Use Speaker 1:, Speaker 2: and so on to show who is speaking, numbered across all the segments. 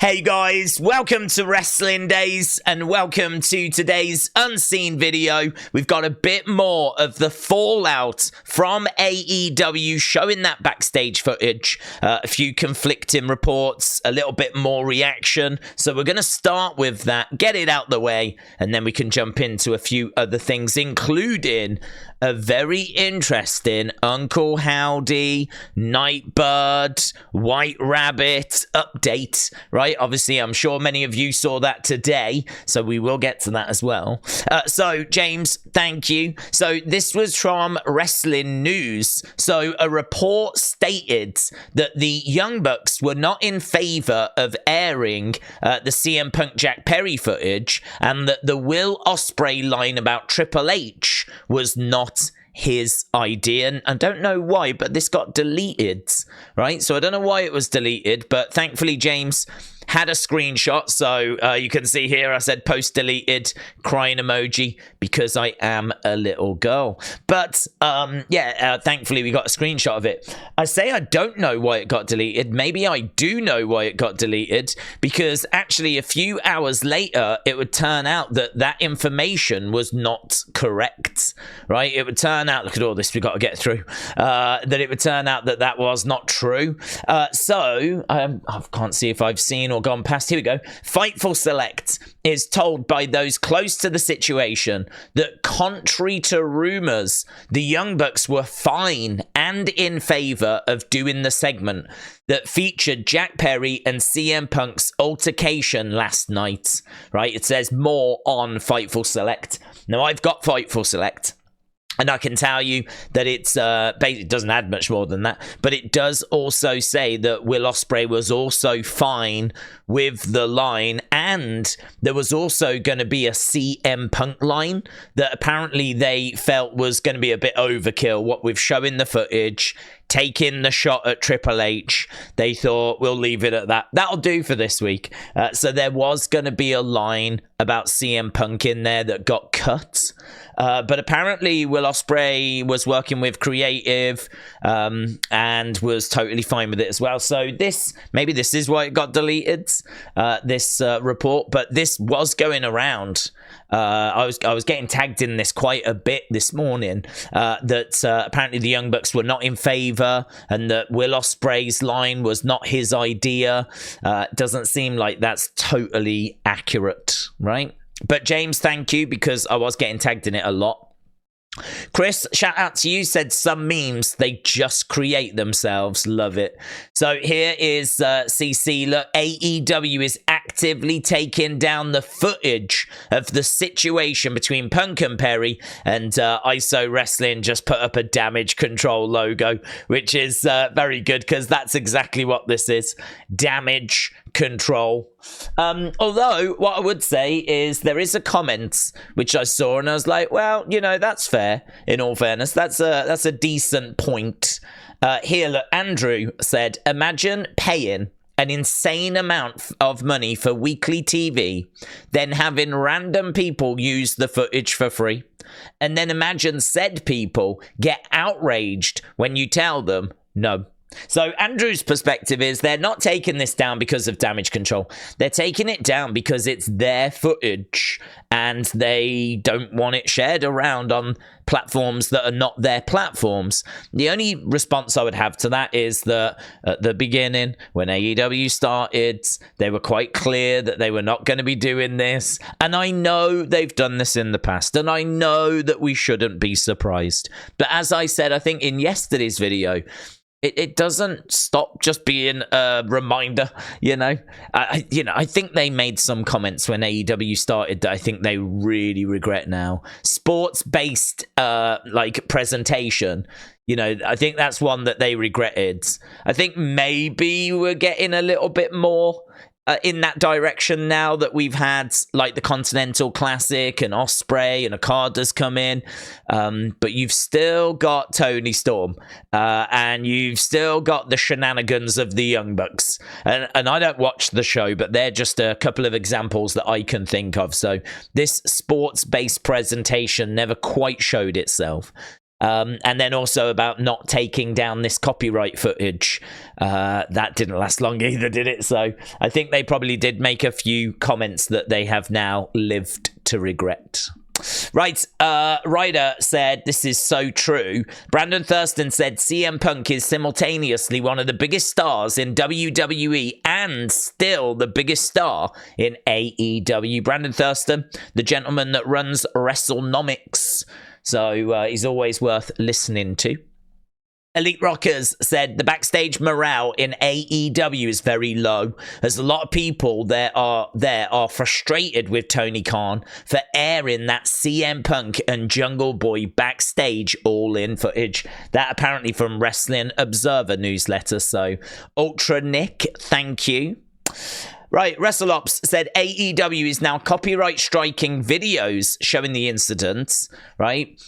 Speaker 1: Hey guys, welcome to Wrestling Days and welcome to today's unseen video. We've got a bit more of the fallout from AEW showing that backstage footage, a few conflicting reports, a little bit more reaction. So we're going to start with that, get it out the way, and then we can jump into a few other things, including a very interesting Uncle Howdy, Nightbird, White Rabbit update, right? Obviously, I'm sure many of you saw that today, so we will get to that as well. So, James, thank you. So, this was from Wrestling News. So, a report stated that the Young Bucks were not in favor of airing the CM Punk Jack Perry footage, and that the Will Ospreay line about Triple H was not his idea, and I don't know why, but this got deleted, right? So I don't know why it was deleted, but thankfully James had a screenshot, so you can see here I said post deleted, crying emoji, because I am a little girl. But thankfully we got a screenshot of it. I say I don't know why it got deleted. Maybe I do know why it got deleted, because actually a few hours later it would turn out that that information was not correct, right? It would turn out, look at all this we got to get through, that it would turn out that that was not true. So I can't see if I've seen or gone past. Here we go. Fightful Select is told by those close to the situation that contrary to rumors, the Young Bucks were fine and in favor of doing the segment that featured Jack Perry and CM Punk's altercation last night, right? It says more on Fightful Select. Now, I've got Fightful Select, and I can tell you that it's basically it doesn't add much more than that, but it does also say that Will Ospreay was also fine with the line, and there was also going to be a CM Punk line that apparently they felt was going to be a bit overkill. What we've shown in the footage, taking the shot at Triple H, they thought we'll leave it at that. That'll do for this week. So there was going to be a line about CM Punk in there that got cut. But apparently Will Ospreay was working with creative and was totally fine with it as well. So maybe this is why it got deleted, this report. But this was going around. I was getting tagged in this quite a bit this morning, that apparently the Young Bucks were not in favor and that Will Ospreay's line was not his idea. Doesn't seem like that's totally accurate, right? But James, thank you, because I was getting tagged in it a lot. Chris, shout out to you, said some memes, they just create themselves. Love it. So here is CC. Look, AEW is actively taking down the footage of the situation between Punk and Perry, and ISO Wrestling just put up a damage control logo, which is very good, because that's exactly what this is. Damage control. Although what I would say is there is a comment which I saw and I was like, well, you know, that's fair. In all fairness, that's a decent point. Here, look, Andrew said, imagine paying an insane amount of money for weekly TV, then having random people use the footage for free, and then imagine said people get outraged when you tell them no. So Andrew's perspective is they're not taking this down because of damage control. They're taking it down because it's their footage and they don't want it shared around on platforms that are not their platforms. The only response I would have to that is that at the beginning, when AEW started, they were quite clear that they were not going to be doing this. And I know they've done this in the past, and I know that we shouldn't be surprised. But as I said, I think in yesterday's video, it doesn't stop just being a reminder, you know. I think they made some comments when AEW started that I think they really regret now. Sports-based, presentation, you know, I think that's one that they regretted. I think maybe we're getting a little bit more in that direction now that we've had like the Continental Classic and Ospreay and Okada's come in, but you've still got Tony Storm and you've still got the shenanigans of the Young Bucks, and I don't watch the show, but they're just a couple of examples that I can think of. So this sports-based presentation never quite showed itself. And then also about not taking down this copyright footage. That didn't last long either, did it? So I think they probably did make a few comments that they have now lived to regret. Right, Ryder said, this is so true. Brandon Thurston said CM Punk is simultaneously one of the biggest stars in WWE and still the biggest star in AEW. Brandon Thurston, the gentleman that runs WrestleNomics. So he's always worth listening to. Elite Rockers said the backstage morale in AEW is very low, as a lot of people there are frustrated with Tony Khan for airing that CM Punk and Jungle Boy backstage all-in footage. That apparently from Wrestling Observer newsletter. So Ultra Nick, thank you. Right, WrestleOps said AEW is now copyright striking videos showing the incidents, right?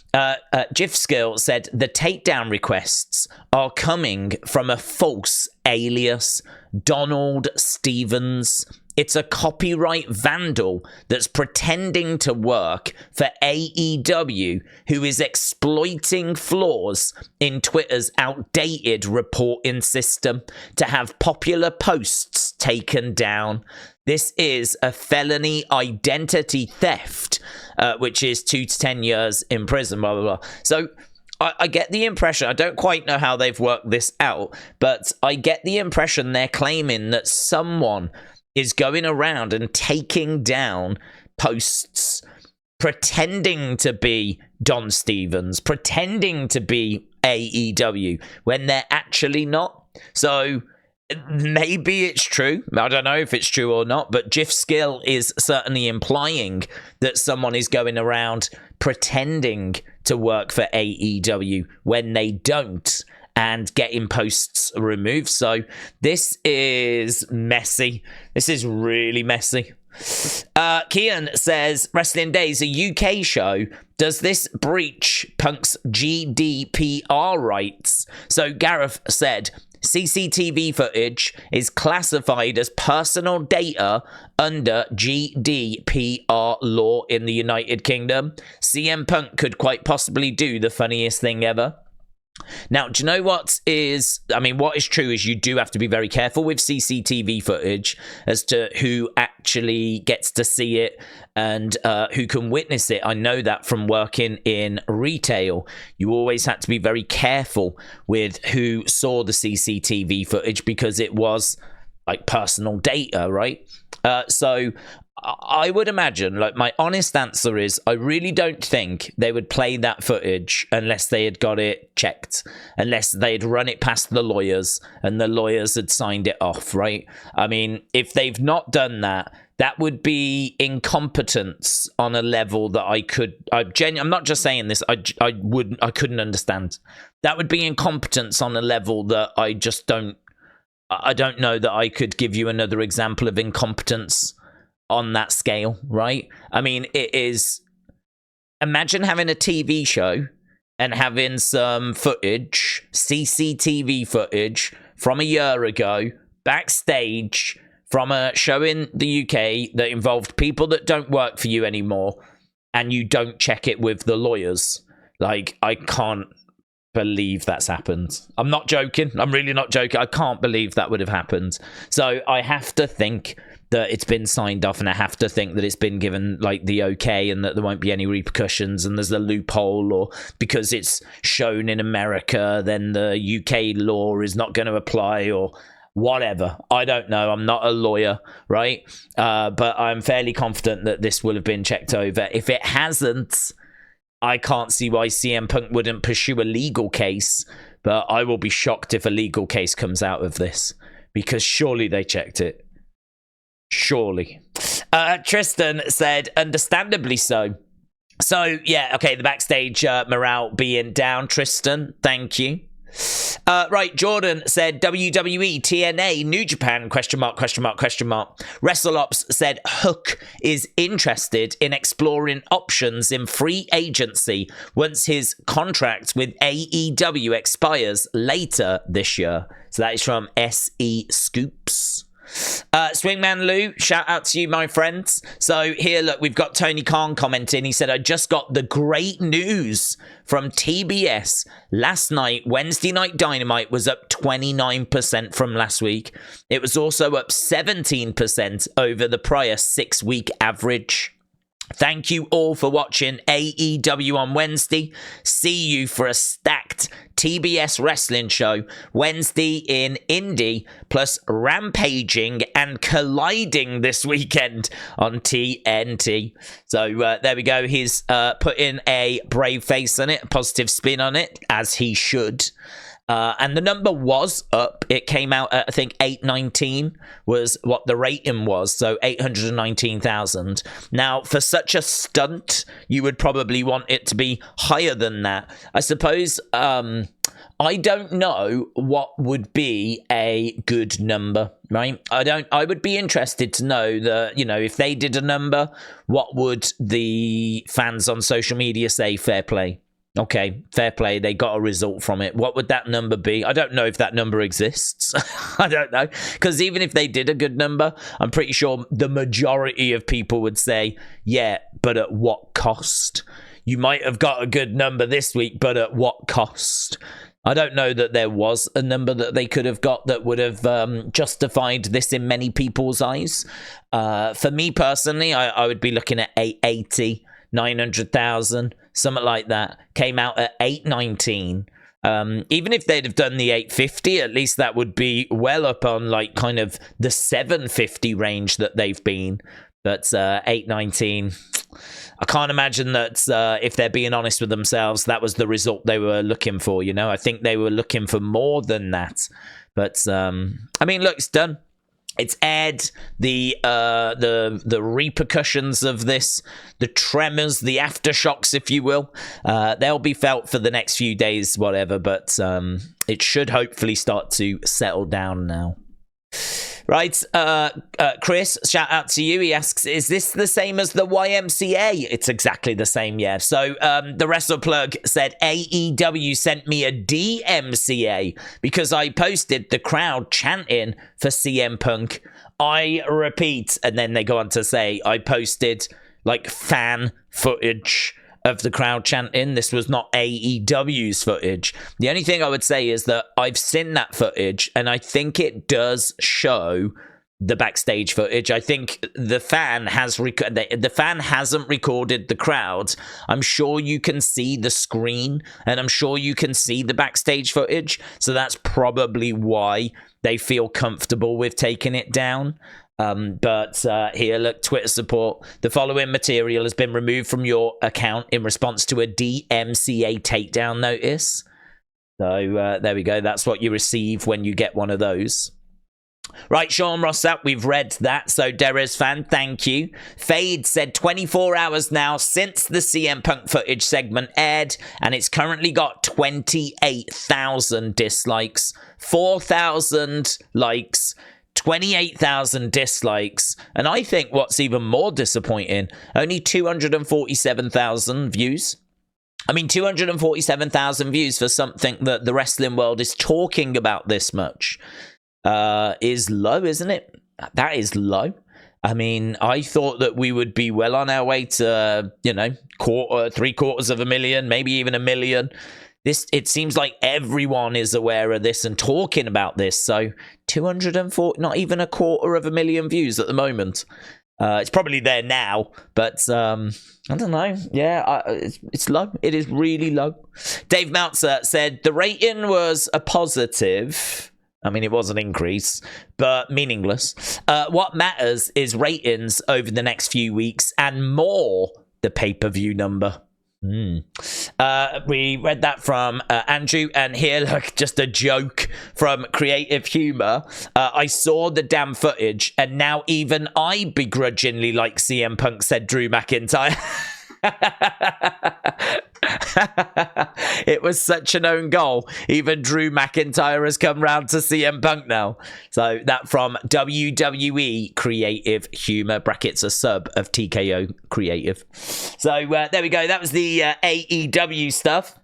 Speaker 1: Skill said the takedown requests are coming from a false alias, Donald Stevens. It's a copyright vandal that's pretending to work for AEW, who is exploiting flaws in Twitter's outdated reporting system to have popular posts taken down. This is a felony identity theft, which is 2 to 10 years in prison, blah, blah, blah. So I get the impression, I don't quite know how they've worked this out, but I get the impression they're claiming that someone is going around and taking down posts pretending to be Don Stevens, pretending to be AEW when they're actually not. So maybe it's true. I don't know if it's true or not, but Jiff Skill is certainly implying that someone is going around pretending to work for AEW when they don't, and getting posts removed. So this is messy. This is really messy. Kian says, Wrestling Days, a UK show. Does this breach Punk's GDPR rights? So Gareth said, CCTV footage is classified as personal data under GDPR law in the United Kingdom. CM Punk could quite possibly do the funniest thing ever. Now, do you know what is true is you do have to be very careful with CCTV footage as to who actually gets to see it and who can witness it. I know that from working in retail. You always had to be very careful with who saw the CCTV footage because it was like personal data, right? So I would imagine, like, my honest answer is I really don't think they would play that footage unless they had got it checked, unless they'd run it past the lawyers and the lawyers had signed it off, right? I mean, if they've not done that, that would be incompetence on a level that I'm not just saying this, I couldn't understand. That would be incompetence on a level that I don't know that I could give you another example of incompetence on that scale, right? I mean, it is... Imagine having a TV show and having some footage, CCTV footage from a year ago, backstage, from a show in the UK that involved people that don't work for you anymore, and you don't check it with the lawyers. Like, I can't believe that's happened. I'm not joking. I'm really not joking. I can't believe that would have happened. So I have to think that it's been signed off, and I have to think that it's been given like the okay and that there won't be any repercussions and there's a loophole, or because it's shown in America then the UK law is not going to apply or whatever. I don't know. I'm not a lawyer, right? But I'm fairly confident that this will have been checked over. If it hasn't, I can't see why CM Punk wouldn't pursue a legal case, but I will be shocked if a legal case comes out of this, because surely they checked it. Surely. Tristan said, understandably so. So, yeah, okay, the backstage morale being down. Tristan, thank you. Right, Jordan said, WWE, TNA, New Japan, question mark. WrestleOps said, Hook is interested in exploring options in free agency once his contract with AEW expires later this year. So that is from SE Scoops. Swingman Lou, shout out to you, my friends. So here, look, we've got Tony Khan commenting. He said, I just got the great news from TBS. Last night, Wednesday Night Dynamite was up 29% from last week. It was also up 17% over the prior 6-week average. Thank you all for watching AEW on Wednesday. See you for a stacked TBS wrestling show Wednesday in Indy, plus rampaging and colliding this weekend on TNT. So there we go. He's put in a brave face on it, a positive spin on it, as he should. And the number was up. It came out at, I think, 819 was what the rating was. So 819,000. Now, for such a stunt, you would probably want it to be higher than that. I suppose, I don't know what would be a good number, right? I would be interested to know that, you know, if they did a number, what would the fans on social media say? Fair play. Okay, fair play. They got a result from it. What would that number be? I don't know if that number exists. I don't know. Because even if they did a good number, I'm pretty sure the majority of people would say, yeah, but at what cost? You might have got a good number this week, but at what cost? I don't know that there was a number that they could have got that would have justified this in many people's eyes. For me personally, I would be looking at 880, 900,000. Something like that. Came out at 819. Even if they'd have done the 850, at least that would be well up on like kind of the 750 range that they've been. But 819, I can't imagine that if they're being honest with themselves, that was the result they were looking for. You know, I think they were looking for more than that. But I mean, look, it's done. It's aired. The repercussions of this, the tremors, the aftershocks, if you will, they'll be felt for the next few days, whatever. But it should hopefully start to settle down now. Right, Chris, shout out to you. He asks, is this the same as the YMCA? It's exactly the same, yeah. So the WrestlePlug said, AEW sent me a DMCA because I posted the crowd chanting for CM Punk. I repeat, and then they go on to say, I posted like fan footage of the crowd chanting. This was not AEW's footage. The only thing I would say is that I've seen that footage, and I think it does show the backstage footage. I think the fan has the fan hasn't recorded the crowd. I'm sure you can see the screen, and I'm sure you can see the backstage footage. So that's probably why they feel comfortable with taking it down. But here, look, Twitter support. The following material has been removed from your account in response to a DMCA takedown notice. So there we go. That's what you receive when you get one of those. Right, Sean Rossap, we've read that. So, Derez fan, thank you. Fade said 24 hours now since the CM Punk footage segment aired, and it's currently got 28,000 dislikes, 4,000 likes, 28,000 dislikes, and I think what's even more disappointing, only 247,000 views. I mean, 247,000 views for something that the wrestling world is talking about this much is low, isn't it? That is low. I mean, I thought that we would be well on our way to, you know, 750,000, maybe even 1 million. It seems like everyone is aware of this and talking about this. So 240, not even 250,000 views at the moment. It's probably there now, but I don't know. Yeah, it's low. It is really low. Dave Meltzer said the rating was a positive. I mean, it was an increase, but meaningless. What matters is ratings over the next few weeks and more the pay-per-view number. We read that from Andrew, and here, look, just a joke from Creative Humor. I saw the damn footage, and now even I begrudgingly like CM Punk, said Drew McIntyre. It was such an own goal. Even Drew McIntyre has come round to CM Punk now. So that from WWE Creative Humor, brackets a sub of TKO Creative. So there we go. That was the AEW stuff.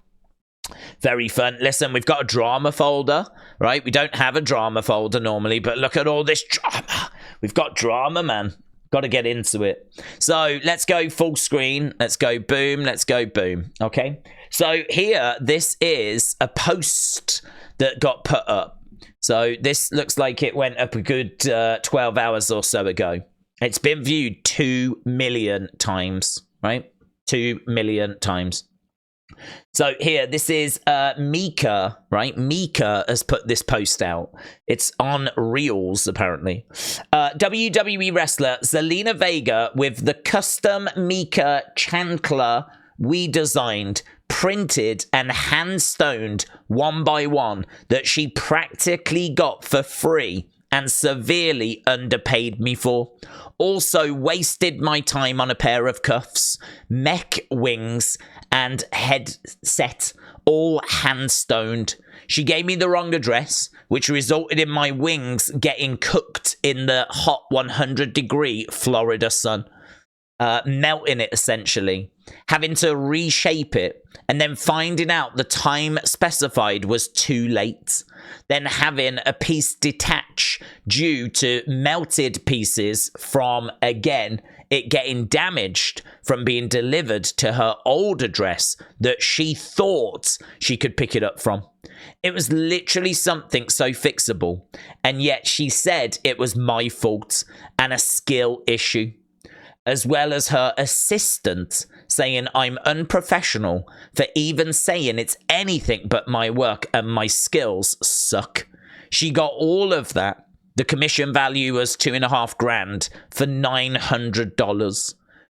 Speaker 1: Very fun. Listen, we've got a drama folder, right? We don't have a drama folder normally, but look at all this drama. We've got drama, man. Got to get into it. So let's go full screen. Let's go boom. Let's go boom. Okay. So here, this is a post that got put up. So this looks like it went up a good 12 hours or so ago. It's been viewed 2 million times, right? 2 million times. So here, this is Mika, right? Mika has put this post out. It's on Reels, apparently. WWE wrestler Zelina Vega with the custom Mika chantler we designed, printed, and hand-stoned one by one that she practically got for free and severely underpaid me for. Also wasted my time on a pair of cuffs, mech wings, and headset, all hand-stoned. She gave me the wrong address, which resulted in my wings getting cooked in the hot 100-degree Florida sun. Melting it, essentially. Having to reshape it, and then finding out the time specified was too late. Then having a piece detach due to melted pieces from, again, it getting damaged from being delivered to her old address that she thought she could pick it up from. It was literally something so fixable, and yet she said it was my fault and a skill issue, as well as her assistant saying I'm unprofessional for even saying it's anything but my work and my skills suck. She got all of that. The commission value was $2,500 for $900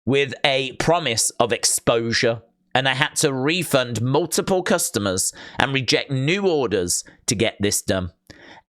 Speaker 1: with a promise of exposure. And I had to refund multiple customers and reject new orders to get this done.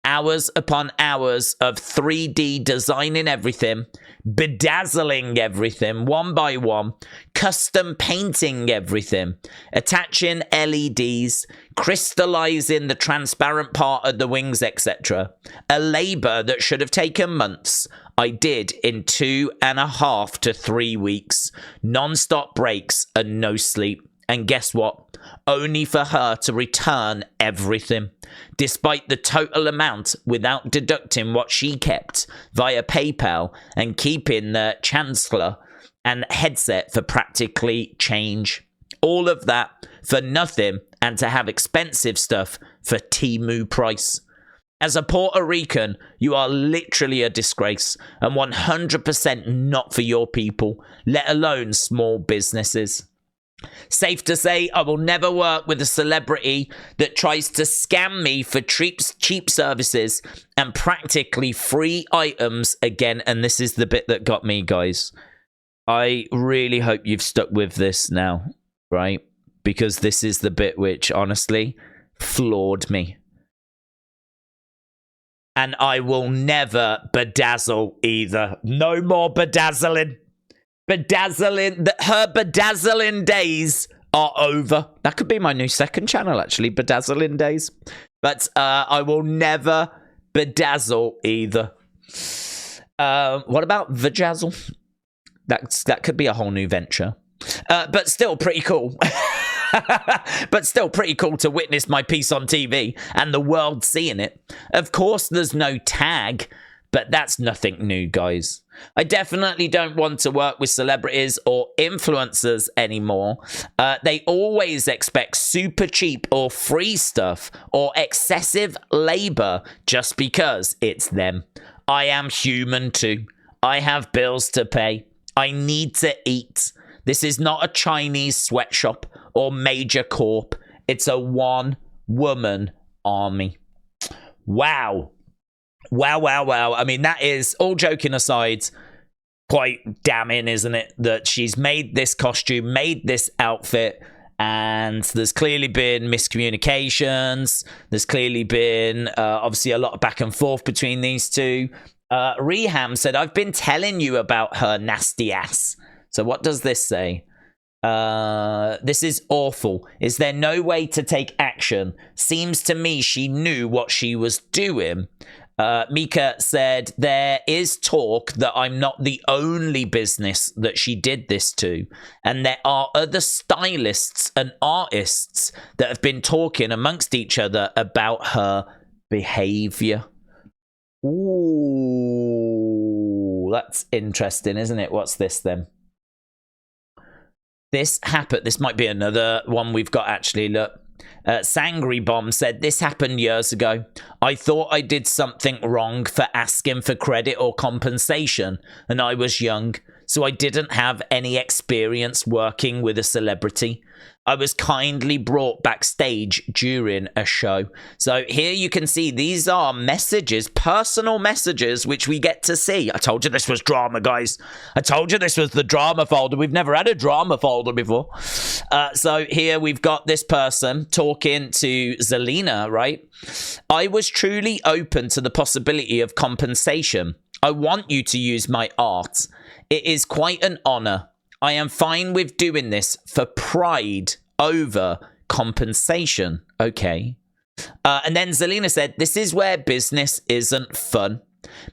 Speaker 1: Hours upon hours of 3D designing everything, bedazzling everything one by one, custom painting everything, attaching LEDs, crystallizing the transparent part of the wings, etc. A labor that should have taken months, I did in 2.5 to 3 weeks, non-stop breaks and no sleep. And guess what? Only for her to return everything, despite the total amount without deducting what she kept via PayPal and keeping the chancellor and headset for practically change. All of that for nothing, and to have expensive stuff for Temu price. As a Puerto Rican, you are literally a disgrace and 100% not for your people, let alone small businesses. Safe to say, I will never work with a celebrity that tries to scam me for cheap services and practically free items again. And this is the bit that got me, guys. I really hope you've stuck with this now, right? Because this is the bit which, honestly, floored me. And I will never bedazzle either. No more bedazzling. Her bedazzling days are over. That could be my new second channel, actually, bedazzling days. But I will never bedazzle either. What about vajazzle? That could be a whole new venture. But still pretty cool. But still pretty cool to witness my piece on TV and the world seeing it. Of course, there's no tag, but that's nothing new, guys. I definitely don't want to work with celebrities or influencers anymore. They always expect super cheap or free stuff or excessive labor just because it's them. I am human too. I have bills to pay. I need to eat. This is not a Chinese sweatshop or major corp. It's a one-woman army. Wow. Wow. I mean, that is, all joking aside, quite damning, isn't it? That she's made this costume, made this outfit, and there's clearly been miscommunications. There's clearly been, obviously, a lot of back and forth between these two. Reham said, I've been telling you about her nasty ass. So what does this say? This is awful. Is there no way to take action? Seems to me she knew what she was doing. Mika said, there is talk that I'm not the only business that she did this to. And there are other stylists and artists that have been talking amongst each other about her behavior. Ooh, that's interesting, isn't it? What's this then? This happened. This might be another one we've got, actually. Look. Sangry Bomb said, this happened years ago. I thought I did something wrong for asking for credit or compensation, and I was young, so I didn't have any experience working with a celebrity. I was kindly brought backstage during a show. So here you can see these are messages, personal messages, which we get to see. I told you this was drama, guys. I told you this was the drama folder. We've never had a drama folder before. So here we've got this person talking to Zelina, right? I was truly open to the possibility of compensation. I want you to use my art. It is quite an honor. I am fine with doing this for pride over compensation. Okay. And then Zelina said, this is where business isn't fun.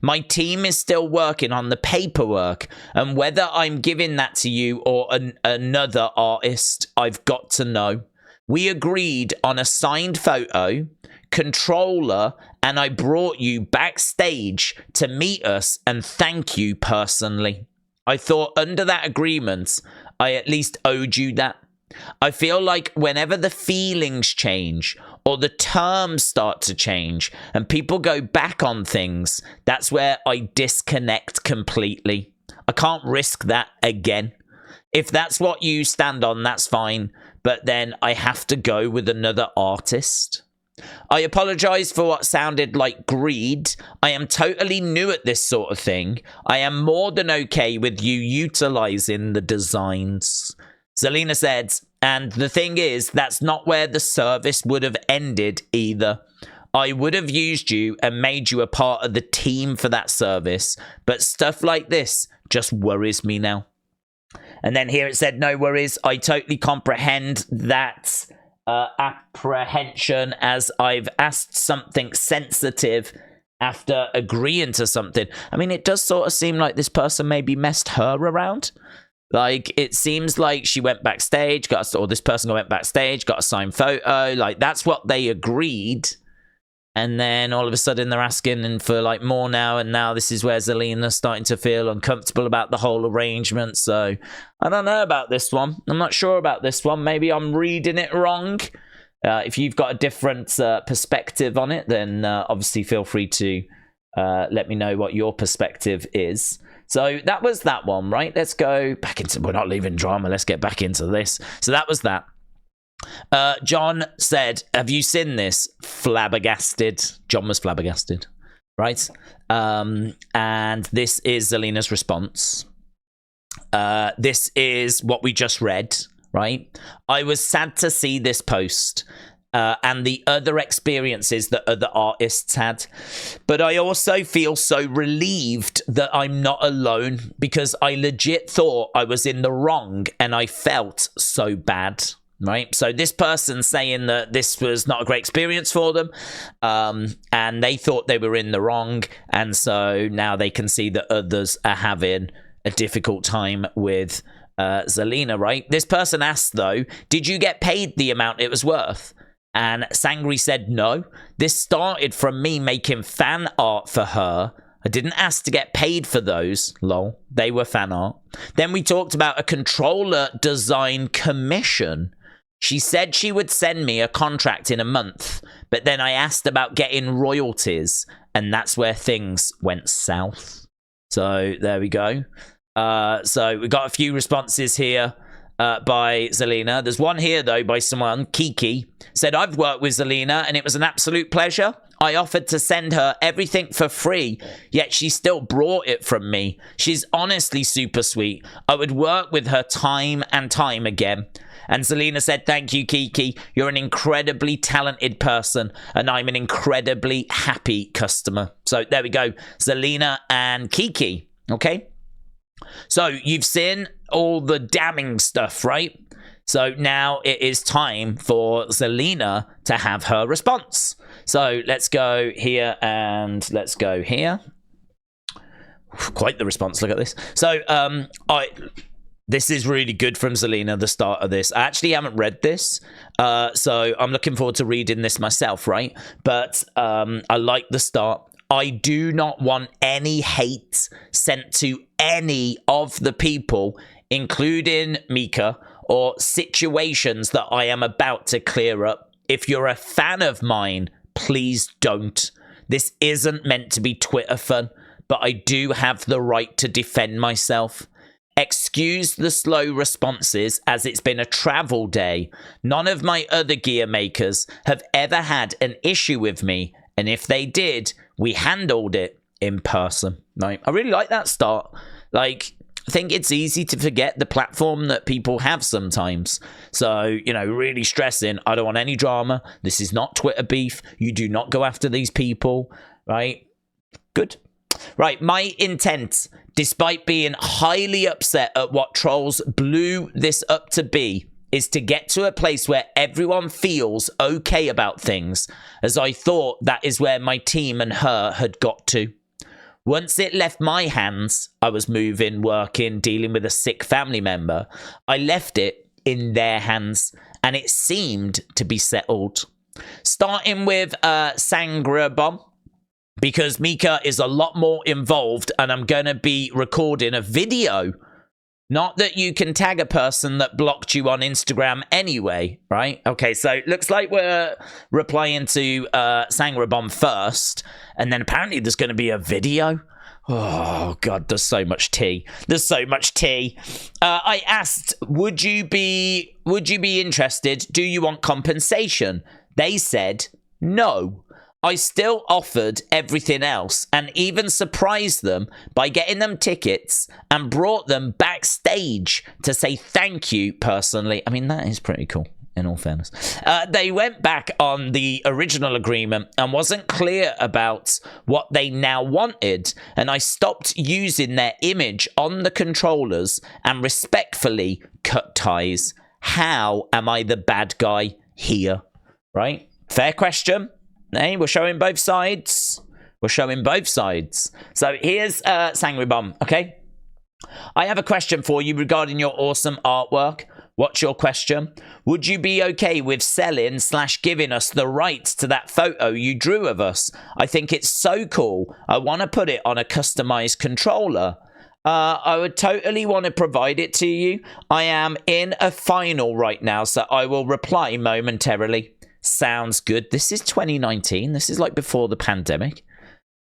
Speaker 1: My team is still working on the paperwork, and whether I'm giving that to you or another artist, I've got to know. We agreed on a signed photo, controller, and I brought you backstage to meet us and thank you personally. I thought under that agreement, I at least owed you that. I feel like whenever the feelings change or the terms start to change and people go back on things, that's where I disconnect completely. I can't risk that again. If that's what you stand on, that's fine. But then I have to go with another artist. I apologize for what sounded like greed. I am totally new at this sort of thing. I am more than okay with you utilizing the designs. Zelina said, and the thing is, that's not where the service would have ended either. I would have used you and made you a part of the team for that service, but stuff like this just worries me now. And then here it said, no worries. I totally comprehend that apprehension, as I've asked something sensitive after agreeing to something. I mean, it does sort of seem like this person maybe messed her around. Like, it seems like she went backstage, or this person went backstage, got a signed photo. Like, that's what they agreed. And then all of a sudden they're asking for like more now. And now this is where Zelina's starting to feel uncomfortable about the whole arrangement. So I don't know about this one. I'm not sure about this one. Maybe I'm reading it wrong. If you've got a different perspective on it, then obviously feel free to let me know what your perspective is. So that was that one, right? Let's go back into, we're not leaving drama. Let's get back into this. So that was that. John said, have you seen this? Flabbergasted. John was flabbergasted, right? And this is Zelina's response. This is what we just read, right? I was sad to see this post and the other experiences that other artists had, but I also feel so relieved that I'm not alone, because I legit thought I was in the wrong and I felt so bad. Right, so this person saying that this was not a great experience for them, and they thought they were in the wrong, and so now they can see that others are having a difficult time with Zelina, right? This person asked, though, did you get paid the amount it was worth? And Sangri said no. This started from me making fan art for her. I didn't ask to get paid for those, lol. They were fan art. Then we talked about a controller design commission. She said she would send me a contract in a month, but then I asked about getting royalties, and that's where things went south. So there we go. So we got a few responses here by Zelina. There's one here, though, by someone, Kiki, said, I've worked with Zelina, and it was an absolute pleasure. I offered to send her everything for free, yet she still brought it from me. She's honestly super sweet. I would work with her time and time again. And Zelina said, thank you, Kiki. You're an incredibly talented person, and I'm an incredibly happy customer. So there we go. Zelina and Kiki. Okay. So you've seen all the damning stuff, right? So now it is time for Zelina to have her response. So let's go here and let's go here. Quite the response. Look at this. So this is really good from Zelina, the start of this. I actually haven't read this, so I'm looking forward to reading this myself, right? But I like the start. I do not want any hate sent to any of the people, including Mika, or situations that I am about to clear up. If you're a fan of mine, please don't. This isn't meant to be Twitter fun, but I do have the right to defend myself. Excuse the slow responses, as it's been a travel day. None of my other gear makers have ever had an issue with me, and if they did, we handled it in person. Right? I really like that start. Like, I think it's easy to forget the platform that people have sometimes. So, you know, really stressing, I don't want any drama. This is not Twitter beef. You do not go after these people, right? Good. Right, my intent, despite being highly upset at what trolls blew this up to be, is to get to a place where everyone feels okay about things, as I thought that is where my team and her had got to. Once it left my hands, I was moving, working, dealing with a sick family member, I left it in their hands, and it seemed to be settled. Starting with Sangra Bomb, because Mika is a lot more involved, and I'm going to be recording a video. Not that you can tag a person that blocked you on Instagram anyway, right? Okay, so it looks like we're replying to Sangra Bomb first, and then apparently there's going to be a video. Oh, God, there's so much tea. There's so much tea. I asked, would you be interested? Do you want compensation? They said no. I still offered everything else and even surprised them by getting them tickets and brought them backstage to say thank you personally. I mean, that is pretty cool, in all fairness. They went back on the original agreement and wasn't clear about what they now wanted, and I stopped using their image on the controllers and respectfully cut ties. How am I the bad guy here? Right? Fair question. Hey, we're showing both sides. We're showing both sides. So here's Sangri Bomb, okay? I have a question for you regarding your awesome artwork. What's your question? Would you be okay with selling / giving us the rights to that photo you drew of us? I think it's so cool. I want to put it on a customized controller. I would totally want to provide it to you. I am in a final right now, so I will reply momentarily. Sounds good. This is 2019. This is like before the pandemic.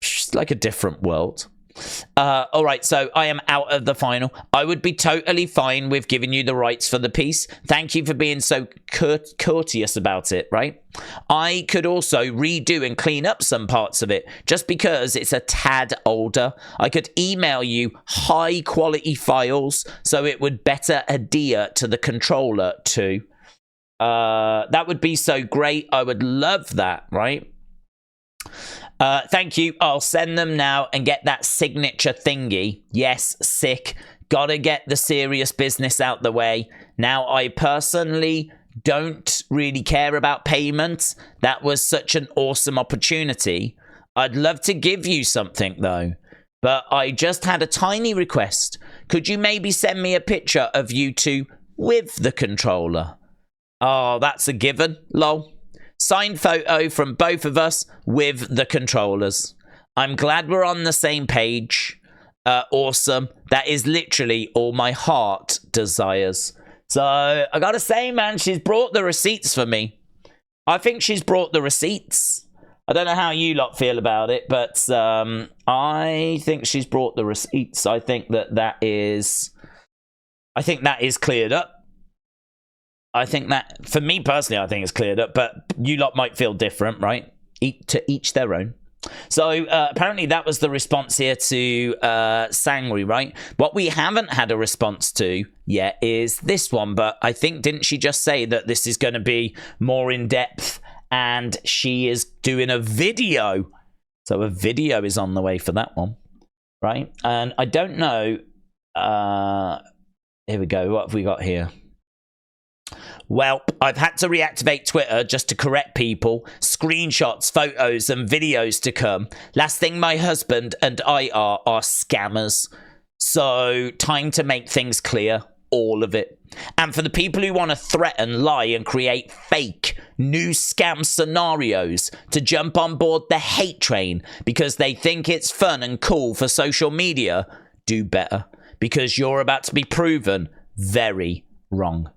Speaker 1: It's like a different world. All right, so I am out of the final. I would be totally fine with giving you the rights for the piece. Thank you for being so courteous about it, right? I could also redo and clean up some parts of it just because it's a tad older. I could email you high quality files so it would better adhere to the controller too. That would be so great. I would love that, right? Thank you. I'll send them now and get that signature thingy. Yes, sick. Gotta get the serious business out the way. Now, I personally don't really care about payment. That was such an awesome opportunity. I'd love to give you something, though. But I just had a tiny request. Could you maybe send me a picture of you two with the controller? Oh, that's a given. Lol. Signed photo from both of us with the controllers. I'm glad we're on the same page. Awesome. That is literally all my heart desires. So, I gotta say, man, she's brought the receipts for me. I think she's brought the receipts. I don't know how you lot feel about it, but I think she's brought the receipts. I think that is cleared up. I think that, for me personally, I think it's cleared up, but you lot might feel different, right? To each their own. So apparently that was the response here to Sangri, right? What we haven't had a response to yet is this one, but I think, didn't she just say that this is going to be more in depth and she is doing a video? So a video is on the way for that one, right? And I don't know. Here we go. What have we got here? Well, I've had to reactivate Twitter just to correct people. Screenshots, photos, and videos to come. Last thing my husband and I are scammers. So, time to make things clear. All of it. And for the people who want to threaten, lie, and create fake new scam scenarios to jump on board the hate train because they think it's fun and cool for social media, do better. Because you're about to be proven very wrong.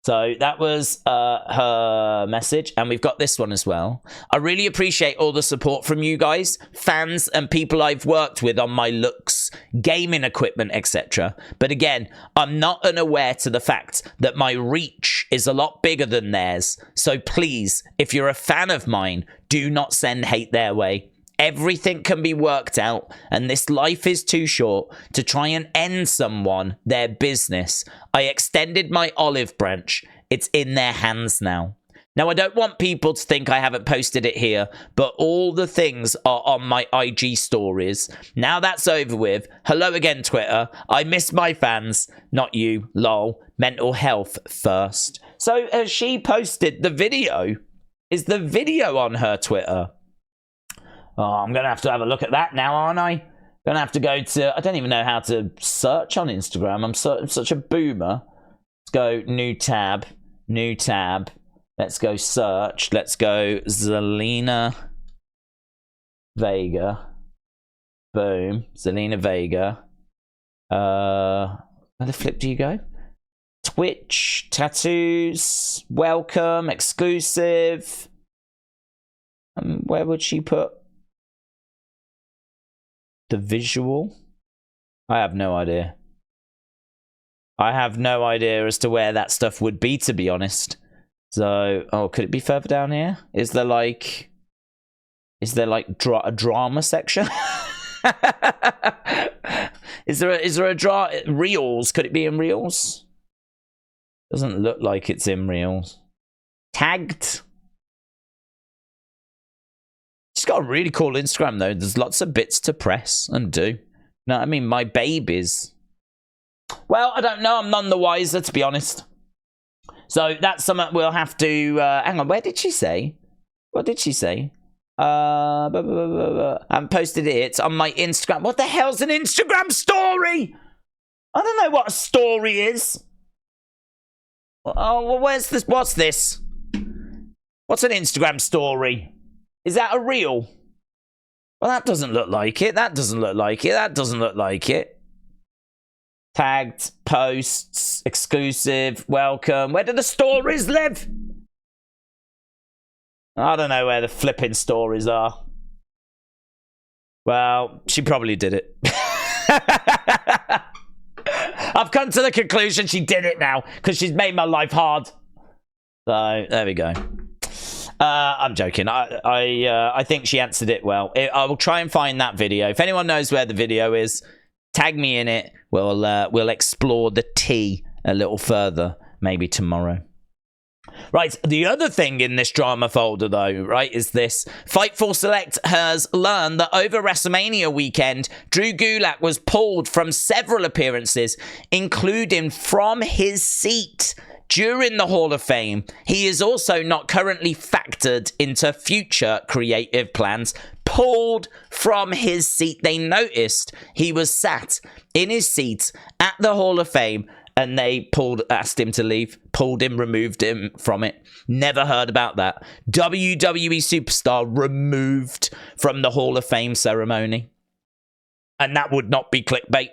Speaker 1: So that was her message, and we've got this one as well. I really appreciate all the support from you guys, fans, and people I've worked with on my looks, gaming equipment, etc. But again, I'm not unaware to the fact that my reach is a lot bigger than theirs. So please, if you're a fan of mine, do not send hate their way. Everything can be worked out, and this life is too short to try and end someone, their business. I extended my olive branch. It's in their hands now. Now, I don't want people to think I haven't posted it here, but all the things are on my IG stories. Now that's over with. Hello again, Twitter. I miss my fans. Not you, lol. Mental health first. So, has she posted the video? Is the video on her Twitter? Oh, I'm going to have a look at that now, aren't I? Going to have to go to... I don't even know how to search on Instagram. I'm such a boomer. Let's go new tab. New tab. Let's go search. Let's go Zelina Vega. Boom. Zelina Vega. Where the flip do you go? Twitch. Tattoos. Welcome. Exclusive. Where would she put... the visual? I have no idea. I have no idea as to where that stuff would be, to be honest. So, oh, could it be further down here? Is there like a drama section? Is there a reels? Could it be in reels? Doesn't look like it's in reels. Tagged. She's got a really cool Instagram, though. There's lots of bits to press and do. No, I mean, my babies. Well, I don't know. I'm none the wiser, to be honest. So that's something we'll have to... hang on, where did she say? What did she say? I haven't posted it. It's on my Instagram. What the hell's an Instagram story? I don't know what a story is. Oh, well, where's this? What's this? What's an Instagram story? Is that a reel? Well, that doesn't look like it. That doesn't look like it. That doesn't look like it. Tagged, posts, exclusive, welcome. Where do the stories live? I don't know where the flipping stories are. Well, she probably did it. I've come to the conclusion she did it now because she's made my life hard. So, there we go. I'm joking. I think she answered it well. I will try and find that video. If anyone knows where the video is, tag me in it. We'll explore the tea a little further, maybe tomorrow. Right, the other thing in this drama folder, though, right, is this. Fightful Select has learned that over WrestleMania weekend, Drew Gulak was pulled from several appearances, including from his seat during the Hall of Fame. He is also not currently factored into future creative plans. Pulled from his seat. They noticed he was sat in his seat at the Hall of Fame, and they asked him to leave, pulled him, removed him from it. Never heard about that. WWE Superstar removed from the Hall of Fame ceremony. And that would not be clickbait.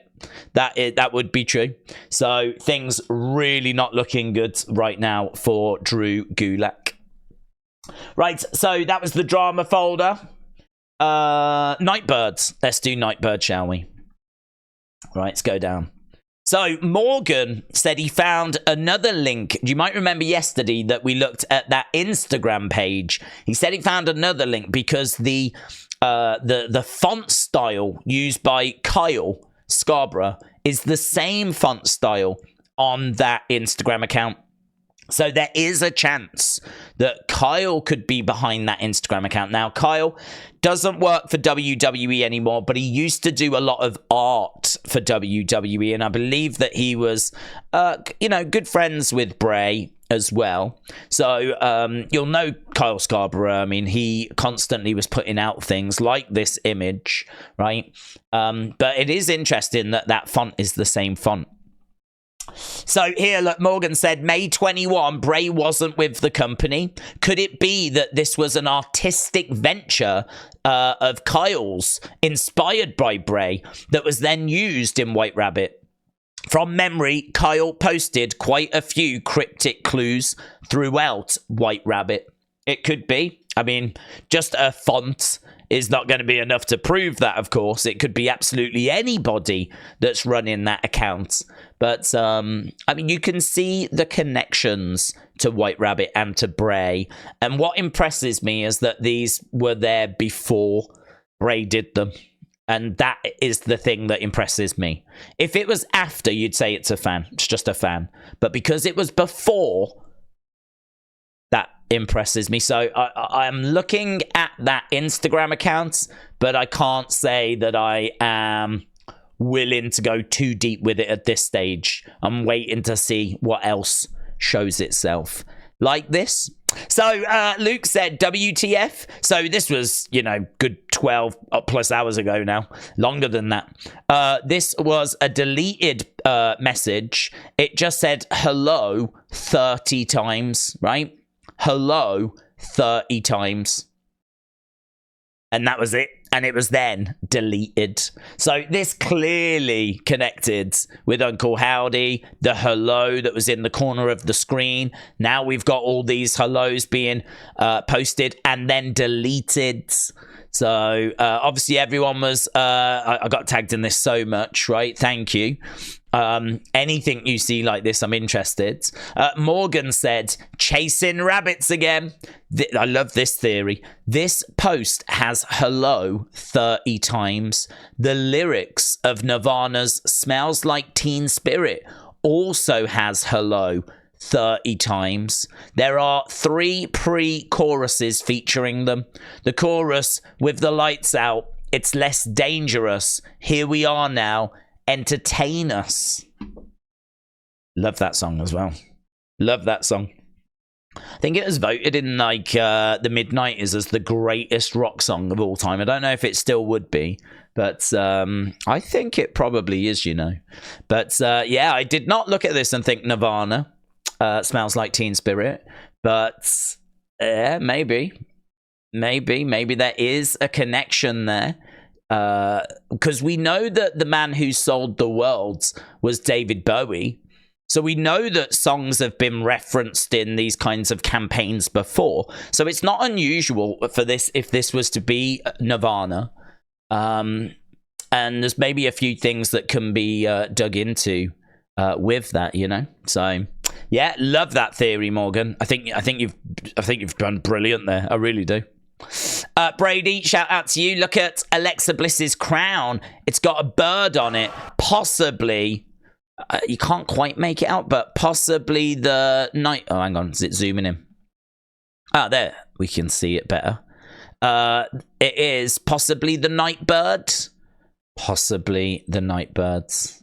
Speaker 1: That would be true. So things really not looking good right now for Drew Gulak. Right, so that was the drama folder. Nightbirds. Let's do Nightbird, shall we? Right, let's go down. So Morgan said he found another link. You might remember yesterday that we looked at that Instagram page. He said he found another link because the font style used by Kyle Scarborough is the same font style on that Instagram account. So there is a chance that Kyle could be behind that Instagram account. Now, Kyle doesn't work for WWE anymore, but he used to do a lot of art for WWE, and I believe that he was, good friends with Bray as well. So you'll know Kyle Scarborough. I mean, he constantly was putting out things like this image, right? But it is interesting that that font is the same font. So here, look, Morgan said, May 21, Bray wasn't with the company. Could it be that this was an artistic venture of Kyle's, inspired by Bray, that was then used in White Rabbit? From memory, Kyle posted quite a few cryptic clues throughout White Rabbit. It could be. I mean, just a font is not going to be enough to prove that, of course. It could be absolutely anybody that's running that account. But, I mean, you can see the connections to White Rabbit and to Bray. And what impresses me is that these were there before Bray did them. And that is the thing that impresses me. If it was after, you'd say it's a fan. It's just a fan. But because it was before, that impresses me. So I'm looking at that Instagram account, but I can't say that I am willing to go too deep with it at this stage. I'm waiting to see what else shows itself like this. So Luke said WTF. So this was, you know, good 12 plus hours ago now, longer than that. This was a deleted message. It just said hello 30 times, right? Hello 30 times. And that was it. And it was then deleted. So this clearly connected with Uncle Howdy, the hello that was in the corner of the screen. Now we've got all these hellos being posted and then deleted. So obviously everyone was, I got tagged in this so much, right? Thank you. Anything you see like this, I'm interested. Morgan said, chasing rabbits again. I love this theory. This post has hello 30 times. The lyrics of Nirvana's Smells Like Teen Spirit also has hello 30 times. There are 3 pre-choruses featuring them. The chorus, with the lights out, it's less dangerous. Here we are now. Entertain us. Love that song as well. Love that song. I think it was voted in like the mid-90s as the greatest rock song of all time. I don't know if it still would be, but I think it probably is, you know. But yeah, I did not look at this and think Nirvana Smells Like Teen Spirit, but maybe there is a connection there. Because we know that the man who sold the world was David Bowie. So we know that songs have been referenced in these kinds of campaigns before. So it's not unusual for this, if this was to be Nirvana. And there's maybe a few things that can be dug into with that, you know. So yeah, love that theory, Morgan. I think you've done brilliant there. I really do. Brady, shout out to you. Look at Alexa Bliss's crown. It's got a bird on it. Possibly, you can't quite make it out, but possibly the night. Oh, hang on. Is it zooming in? Ah, there. We can see it better. It is possibly the night bird. Possibly the night birds.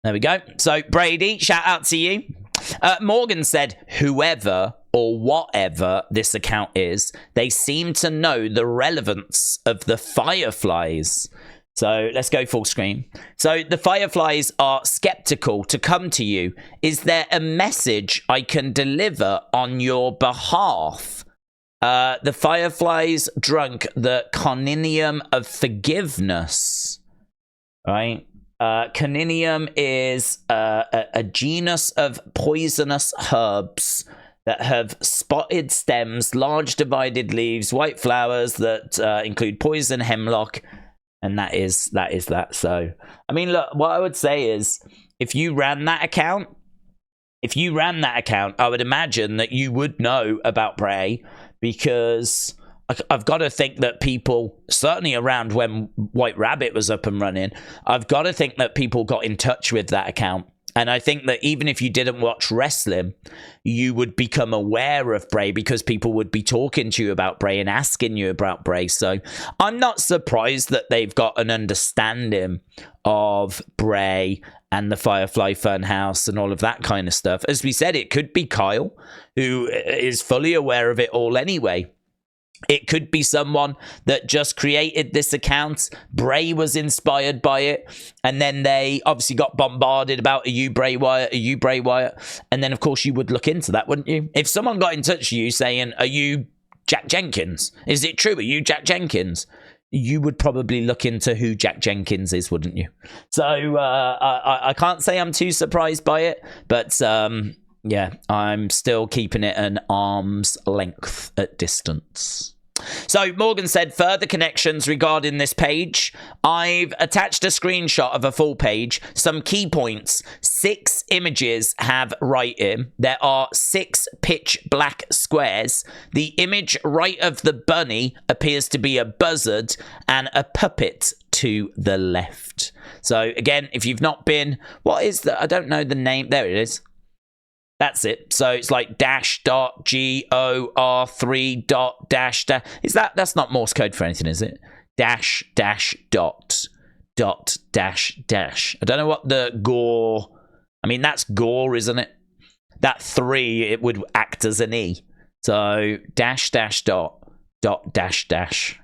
Speaker 1: There we go. So, Brady, shout out to you. Morgan said, whoever or whatever this account is, they seem to know the relevance of the Fireflies. So let's go full screen. So the Fireflies are skeptical to come to you. Is there a message I can deliver on your behalf? The Fireflies drunk the Coninium of Forgiveness. Right? Coninium is a genus of poisonous herbs that have spotted stems, large divided leaves, white flowers that include poison, hemlock, and that is that. So, I mean, look, what I would say is, if you ran that account, I would imagine that you would know about Bray, because I've got to think that people, certainly around when White Rabbit was up and running, I've got to think that people got in touch with that account And I think that even if you didn't watch wrestling, you would become aware of Bray because people would be talking to you about Bray and asking you about Bray. So I'm not surprised that they've got an understanding of Bray and the Firefly Funhouse and all of that kind of stuff. As we said, it could be Kyle, who is fully aware of it all anyway. It could be someone that just created this account. Bray was inspired by it. And then they obviously got bombarded about, are you Bray Wyatt? Are you Bray Wyatt? And then, of course, you would look into that, wouldn't you? If someone got in touch with you saying, are you Jack Jenkins? Is it true? Are you Jack Jenkins? You would probably look into who Jack Jenkins is, wouldn't you? So I can't say I'm too surprised by it. But yeah, I'm still keeping it an arm's length at distance. So Morgan said, further connections regarding this page. I've attached a screenshot of a full page. Some key points. 6 images have writing. There are 6 pitch black squares. The image right of the bunny appears to be a buzzard and a puppet to the left. So again, if you've not been, what is the, I don't know the name. There it is. That's it. So it's like -.GOR3 dot dash dash. Is that's not Morse code for anything, is it? Dash dash dot dash dash. I don't know what the gore. I mean, that's gore, isn't it? That 3, it would act as an E. So dash dash dot dash dash.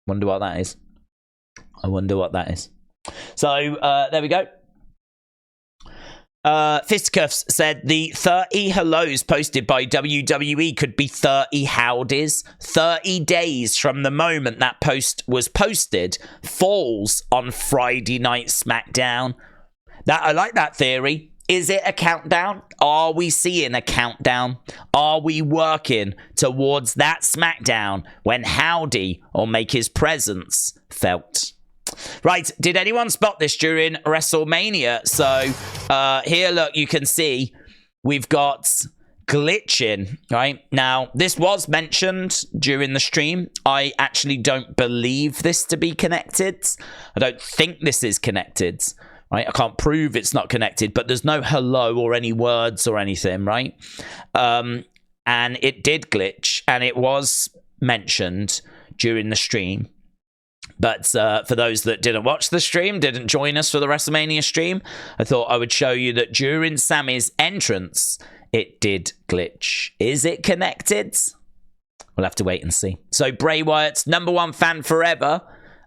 Speaker 1: Wonder what that is. I wonder what that is. So there we go. Fisticuffs said the 30 hellos posted by WWE could be 30 howdies. 30 days from the moment that post was posted falls on Friday Night SmackDown. I like that theory. Is it a countdown? Are we seeing a countdown? Are we working towards that SmackDown when Howdy will make his presence felt? Right, did anyone spot this during WrestleMania? So here, look, you can see we've got glitching, right? Now, this was mentioned during the stream. I actually don't believe this to be connected. I don't think this is connected, right? I can't prove it's not connected, but there's no hello or any words or anything, right? And it did glitch, and it was mentioned during the stream. But for those that didn't watch the stream, didn't join us for the WrestleMania stream, I thought I would show you that during Sami's entrance, it did glitch. Is it connected? We'll have to wait and see. So Bray Wyatt's #1 fan forever.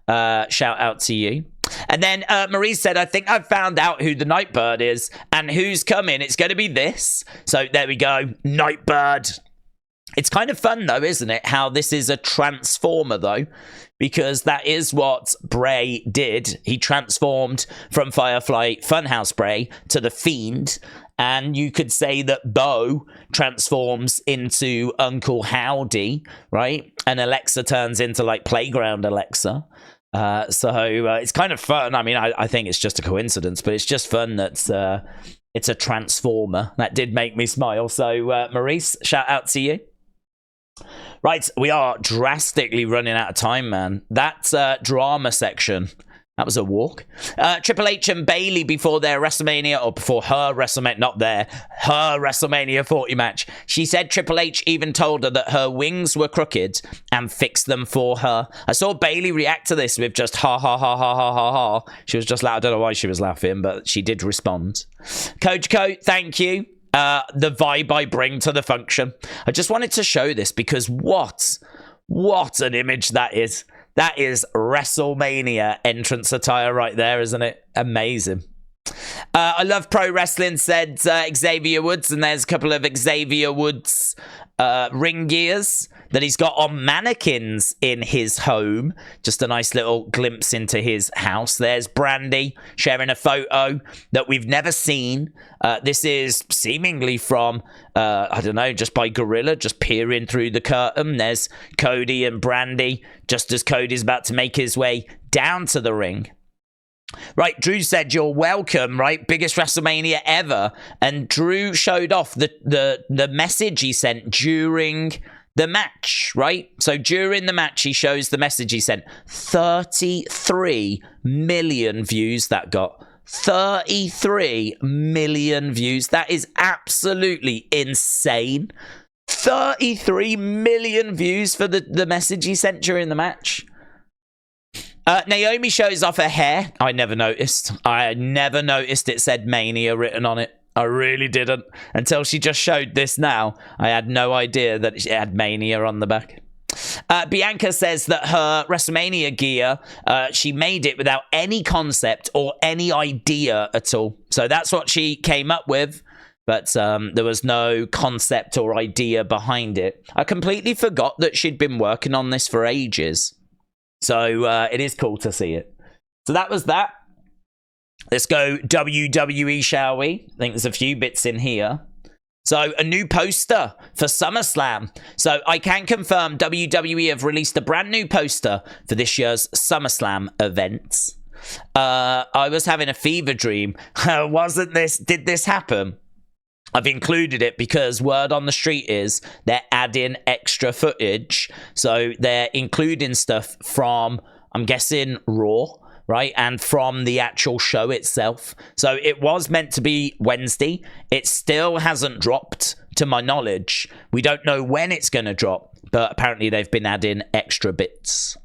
Speaker 1: Shout out to you. And then Marie said, I think I've found out who the Nightbird is and who's coming. It's going to be this. So there we go. Nightbird. It's kind of fun, though, isn't it? How this is a transformer, though, because that is what Bray did. He transformed from Firefly Funhouse Bray to the Fiend. And you could say that Bo transforms into Uncle Howdy, right? And Alexa turns into, like, Playground Alexa. So it's kind of fun. I mean, I think it's just a coincidence, but it's just fun that it's a transformer. That did make me smile. So, Maurice, shout out to you. Right, we are drastically running out of time, man. That drama section, that was a walk. Triple H and Bayley before their WrestleMania, or before her WrestleMania, not their, her WrestleMania 40 match. She said Triple H even told her that her wings were crooked and fixed them for her. I saw Bayley react to this with just ha ha ha ha ha ha ha. She was just like, I don't know why she was laughing, but she did respond. Coach Co, thank you. The vibe I bring to the function. I just wanted to show this because what an image that is. That is WrestleMania entrance attire right there, isn't it? Amazing. I love pro wrestling, said Xavier Woods, and there's a couple of Xavier Woods ring gears that he's got on mannequins in his home. Just a nice little glimpse into his house. There's Brandy sharing a photo that we've never seen. This is seemingly from, I don't know, just by Gorilla, just peering through the curtain. There's Cody and Brandy, just as Cody's about to make his way down to the ring. Right, Drew said, you're welcome, right? Biggest WrestleMania ever. And Drew showed off the message he sent during the match, right? So during the match, he shows the message he sent. 33 million views that got. 33 million views. That is absolutely insane. 33 million views for the message he sent during the match. Naomi shows off her hair. I never noticed. I never noticed it said Mania written on it. I really didn't. Until she just showed this now. I had no idea that it had Mania on the back. Bianca says that her WrestleMania gear, she made it without any concept or any idea at all. So that's what she came up with. But there was no concept or idea behind it. I completely forgot that she'd been working on this for ages. So it is cool to see it. So that was that. Let's go WWE, shall we? I think there's a few bits in here. So a new poster for SummerSlam. So I can confirm WWE have released a brand new poster for this year's SummerSlam events. I was having a fever dream. Did this happen? I've included it because word on the street is they're adding extra footage. So they're including stuff from, I'm guessing, Raw, right? And from the actual show itself. So it was meant to be Wednesday. It still hasn't dropped, to my knowledge. We don't know when it's going to drop, but apparently they've been adding extra bits.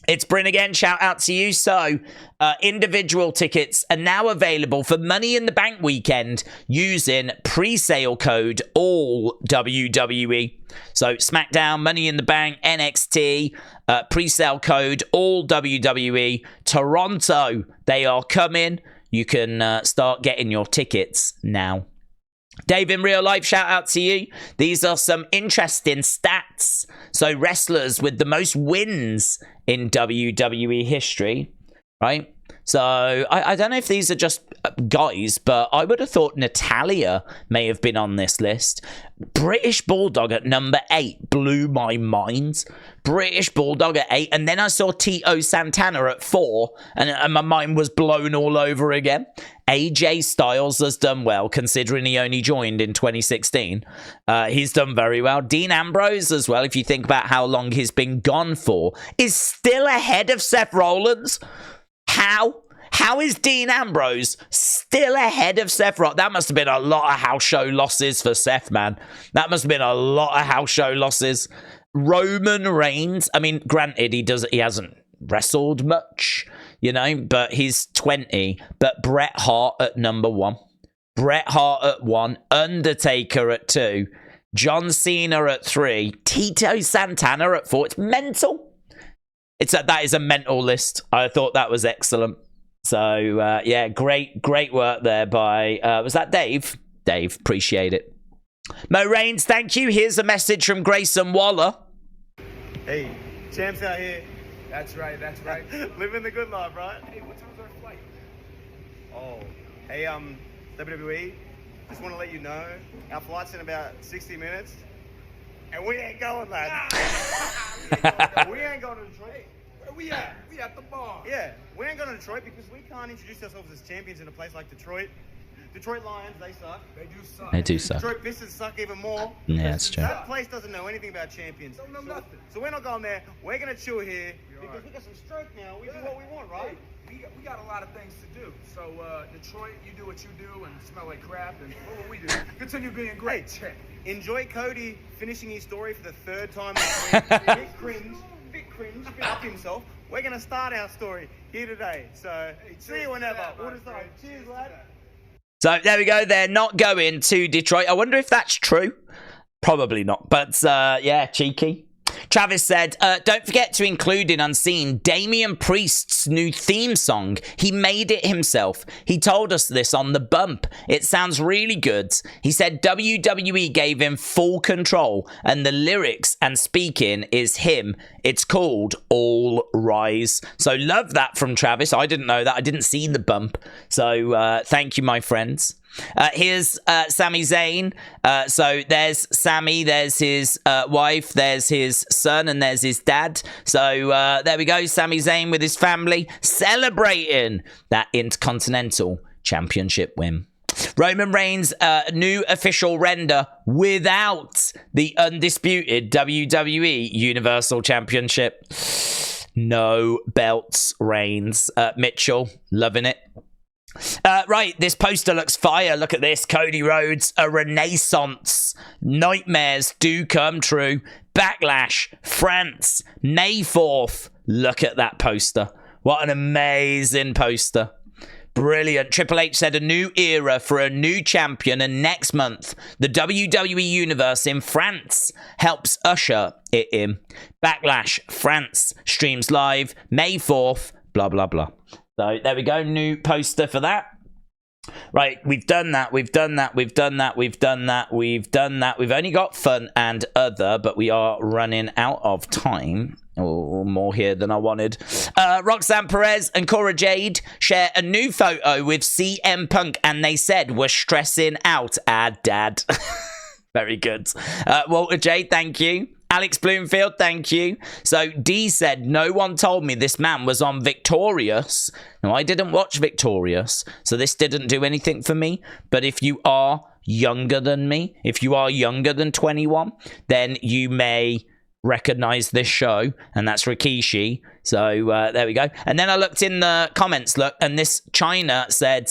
Speaker 1: It's Bryn again. Shout out to you. So, individual tickets are now available for Money in the Bank weekend using pre-sale code all WWE. So, SmackDown, Money in the Bank, NXT, pre-sale code all WWE. Toronto, they are coming. You can start getting your tickets now. Dave in real life, shout out to you. These are some interesting stats. So wrestlers with the most wins in WWE history, right? So I don't know if these are just guys, but I would have thought Natalya may have been on this list. British Bulldog at number 8 blew my mind. British Bulldog at 8, and then I saw Tito Santana at 4, and my mind was blown all over again. AJ Styles has done well, considering he only joined in 2016. He's done very well. Dean Ambrose as well, if you think about how long he's been gone for, is still ahead of Seth Rollins. How? How is Dean Ambrose still ahead of Seth Rollins? That must have been a lot of house show losses for Seth, man. That must have been a lot of house show losses. Roman Reigns, I mean, granted, he hasn't wrestled much, you know, but he's 20. But Bret Hart at number 1. Bret Hart at 1. Undertaker at 2. John Cena at 3. Tito Santana at 4. It's mental. That is a mental list. I thought that was excellent. So, yeah, great work there by, was that Dave? Dave, appreciate it. Mo Reigns, thank you. Here's a message from Grayson Waller.
Speaker 2: Hey, champs out here.
Speaker 3: That's right.
Speaker 2: Living the good life, right?
Speaker 3: Hey, what time's our flight?
Speaker 2: Oh, hey, WWE, just want to let you know, our flight's in about 60 minutes, and we ain't going, lad. We ain't going to Detroit.
Speaker 3: Where we at? We at the bar.
Speaker 2: Yeah, we ain't going to Detroit because we can't introduce ourselves as champions in a place like Detroit. Detroit Lions, they suck.
Speaker 3: They do suck.
Speaker 1: They do suck.
Speaker 2: Detroit Pistons suck even more.
Speaker 1: Yeah, that's true.
Speaker 2: That place doesn't know anything about champions.
Speaker 3: Don't know nothing.
Speaker 2: So we're not going there. We're going to chill here because we got some stroke now. We do what we want, right?
Speaker 3: Hey, we got a lot of things to do. So, Detroit, you do what you do and smell like crap, and what will we do? Continue being great.
Speaker 2: Hey, enjoy Cody finishing his story for the 3rd time this week. Bit cringe, bit up himself. We're going to start our story here today. So, see you whenever. We'll decide. Cheers, lad.
Speaker 1: So there we go. They're not going to Detroit. I wonder if that's true. Probably not. But yeah, cheeky. Travis said, don't forget to include in Unseen Damian Priest's new theme song. He made it himself. He told us this on the bump. It sounds really good. He said WWE gave him full control and the lyrics and speaking is him. It's called All Rise. So love that from Travis. I didn't know that. I didn't see the bump. So thank you, my friends. Here's Sami Zayn. So there's Sami, there's his wife, there's his son, and there's his dad. So there we go, Sami Zayn with his family celebrating that Intercontinental Championship win. Roman Reigns, new official render without the undisputed WWE Universal Championship. No belts, Reigns. Mitchell, loving it. Right, this poster looks fire. Look at this. Cody Rhodes, a renaissance. Nightmares do come true. Backlash, France, May 4th. Look at that poster. What an amazing poster. Brilliant. Triple H said a new era for a new champion, and next month, the WWE Universe in France helps usher it in. Backlash, France, streams live, May 4th, blah, blah, blah. So there we go. New poster for that. Right, we've done that. We've done that. We've done that. We've done that. We've done that. We've only got fun and other, but we are running out of time. Oh, more here than I wanted. Roxanne Perez and Cora Jade share a new photo with CM Punk, and they said, we're stressing out our dad. Very good. Walter J, thank you. Alex Bloomfield, thank you. So D said, no one told me this man was on Victorious. No, I didn't watch Victorious, so this didn't do anything for me. But if you are younger than me, if you are younger than 21, then you may recognize this show, and that's Rikishi. So there we go. And then I looked in the comments, look, and this China said,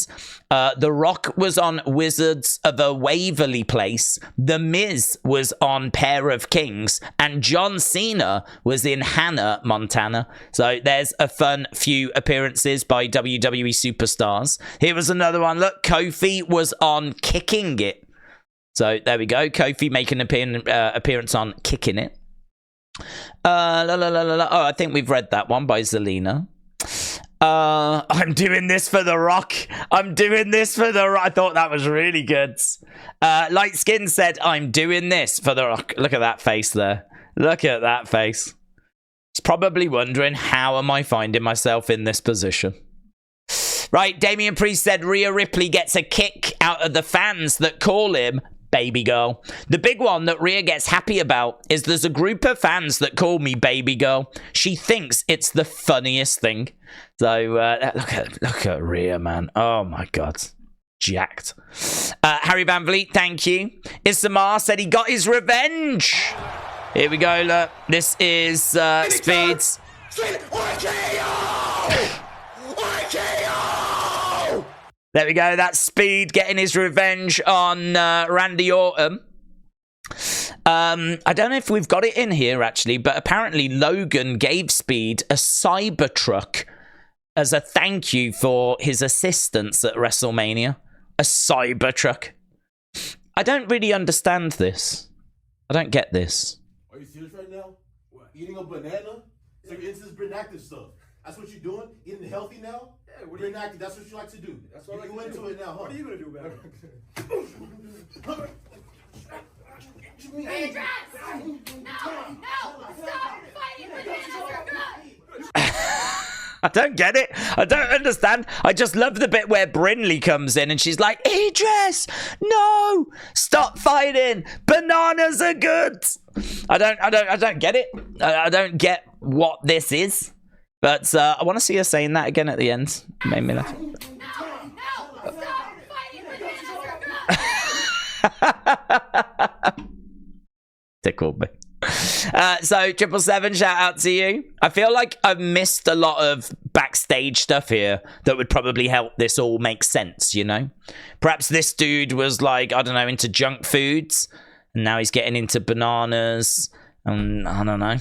Speaker 1: The Rock was on Wizards of a Waverly Place, The Miz was on Pair of Kings, and John Cena was in Hannah, Montana. So there's a fun few appearances by WWE superstars. Here was another one. Look, Kofi was on Kicking It. So there we go. Kofi making an appearance on Kicking It. Oh, I think we've read that one by Zelina. I'm doing this for The Rock. I'm doing this for The Rock. I thought that was really good. Light Skin said, I'm doing this for The Rock. Look at that face there. Look at that face. It's probably wondering, how am I finding myself in this position? Right, Damian Priest said Rhea Ripley gets a kick out of the fans that call him Baby Girl. The big one that Rhea gets happy about is there's a group of fans that call me Baby Girl. She thinks it's the funniest thing. So look at Rhea, man. Oh my god, jacked. Harry Van Vliet, thank you. Isamar said he got his revenge. Here we go. Look, this is Speeds. There we go. That's Speed getting his revenge on Randy Orton. I don't know if we've got it in here, actually, but apparently Logan gave Speed a Cybertruck as a thank you for his assistance at WrestleMania. A Cybertruck. I don't really understand this. I don't get this.
Speaker 4: Are you serious right now? What? Eating a banana? So you're into this Britain active stuff. That's what you're doing? Eating healthy now? Yeah, Britain active, that's what you like to do. That's what you into it now, huh?
Speaker 3: What are you going to do about it?
Speaker 5: Adrian! No! Stop fighting! Bananas are good!
Speaker 1: I don't get it. I don't understand. I just love the bit where Brinley comes in and she's like, Idris, no, stop fighting. Bananas are good. I don't get it. I don't get what this is. But I want to see her saying that again at the end. Made me laugh.
Speaker 5: No! Stop fighting! Bananas are good!
Speaker 1: Tickled me. So 777, shout out to you. I feel like I've missed a lot of backstage stuff here that would probably help this all make sense, you know? Perhaps this dude was like, I don't know, into junk foods, and now he's getting into bananas. I don't know.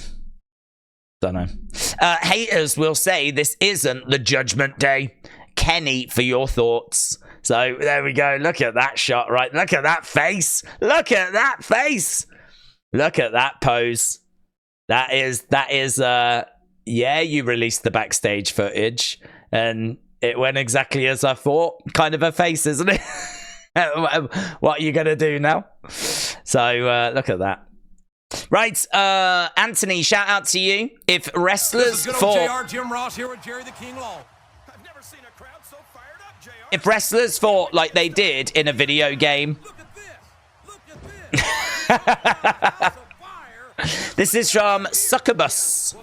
Speaker 1: Haters will say this isn't the Judgment Day. Kenny, for your thoughts. So there we go. Look at that shot, right? Look at that face. Look at that face. Look at that pose. That is, yeah, you released the backstage footage and it went exactly as I thought. Kind of a face, isn't it? What are you going to do now? So, look at that. Right, Anthony, shout out to you. If wrestlers fought...
Speaker 6: Jim Ross here with Jerry the King Law. I've never seen a crowd so fired up, JR.
Speaker 1: If wrestlers fought like they did in a video game...
Speaker 6: Look at this. Look at this.
Speaker 1: This is from Succubus.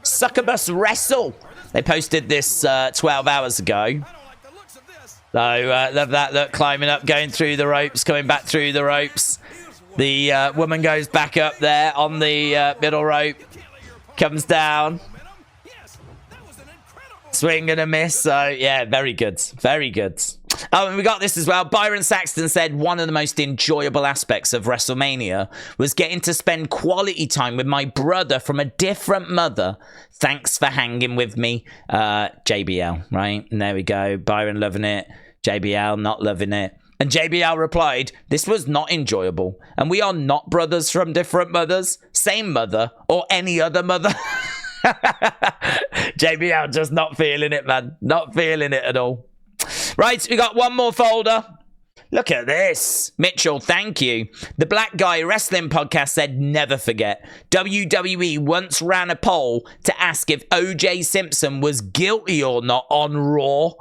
Speaker 1: Succubus Wrestle. They posted this 12 hours ago. So, love that. Look, climbing up, going through the ropes, coming back through the ropes. The woman goes back up there on the middle rope. Comes down. Swing and a miss. So, yeah, very good. Very good. Oh, and we got this as well. Byron Saxton said one of the most enjoyable aspects of WrestleMania was getting to spend quality time with my brother from a different mother. Thanks for hanging with me. JBL, right? And there we go. Byron loving it. JBL not loving it. And JBL replied, this was not enjoyable. And we are not brothers from different mothers. Same mother or any other mother. JBL just not feeling it, man. Not feeling it at all. Right, we got one more folder. Look at this. Mitchell, thank you. The Black Guy Wrestling Podcast said, never forget. WWE once ran a poll to ask if O.J. Simpson was guilty or not on Raw.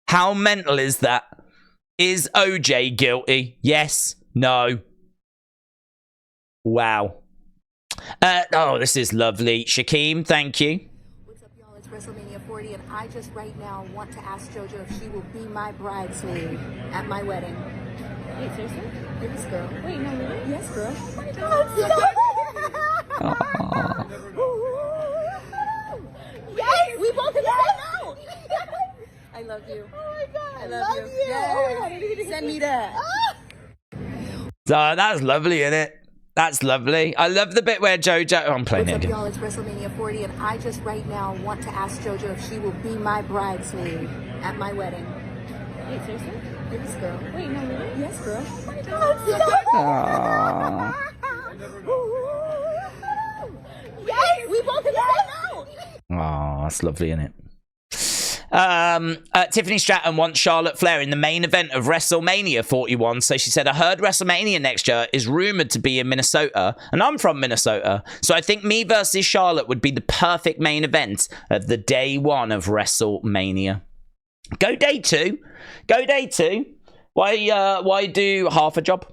Speaker 1: How mental is that? Is O.J. guilty? Yes. No. Wow. Oh, this is lovely. Shakeem, thank you.
Speaker 7: What's up, y'all? It's WrestleMania 40, and I just right now want to ask JoJo if she will be my bridesmaid at my wedding. Wait, seriously? Yes, girl. Wait, no, really? Yes, girl. Oh my God. Yes, we both in the same note. I love you. Oh my God. I love you. Yes. Oh my God. Send me that.
Speaker 1: So that's lovely, isn't it? That's lovely. I love the bit where JoJo... Oh, I'm playing
Speaker 7: What's
Speaker 1: it
Speaker 7: up,
Speaker 1: again.
Speaker 7: y'all? It's WrestleMania 40, and I just right now want to ask JoJo if she will be my bridesmaid at my wedding. Wait, seriously? Yes, girl. Wait, no, really? Yes, girl. Oh yes, we both in the same note.
Speaker 1: Oh, that's lovely, isn't it? Tiffany Stratton wants Charlotte Flair in the main event of WrestleMania 41. So she said, I heard WrestleMania next year is rumored to be in Minnesota, and I'm from Minnesota. So I think me versus Charlotte would be the perfect main event of the day one of WrestleMania. Go day two. Go day two. Why do half a job?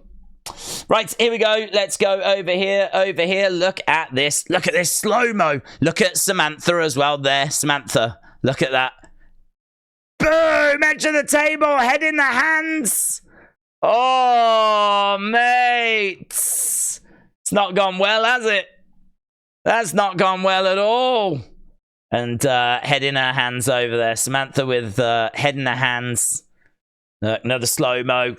Speaker 1: Right, here we go. Let's go over here. Over here. Look at this. Look at this slow-mo. Look at Samantha as well there. Samantha. Look at that. Boom! Edge of the table. Head in the hands. Oh, mate. It's not gone well, has it? That's not gone well at all. And head in her hands over there. Samantha with head in her hands. Another slow-mo.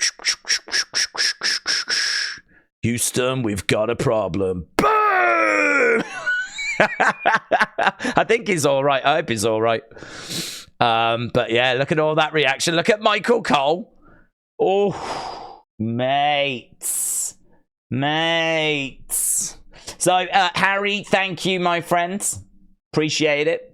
Speaker 1: Houston, we've got a problem. Boom! I think he's all right. I hope he's all right. But yeah, look at all that reaction. Look at Michael Cole. Oh, mates. Mates. So, Harry, thank you, my friends. Appreciate it.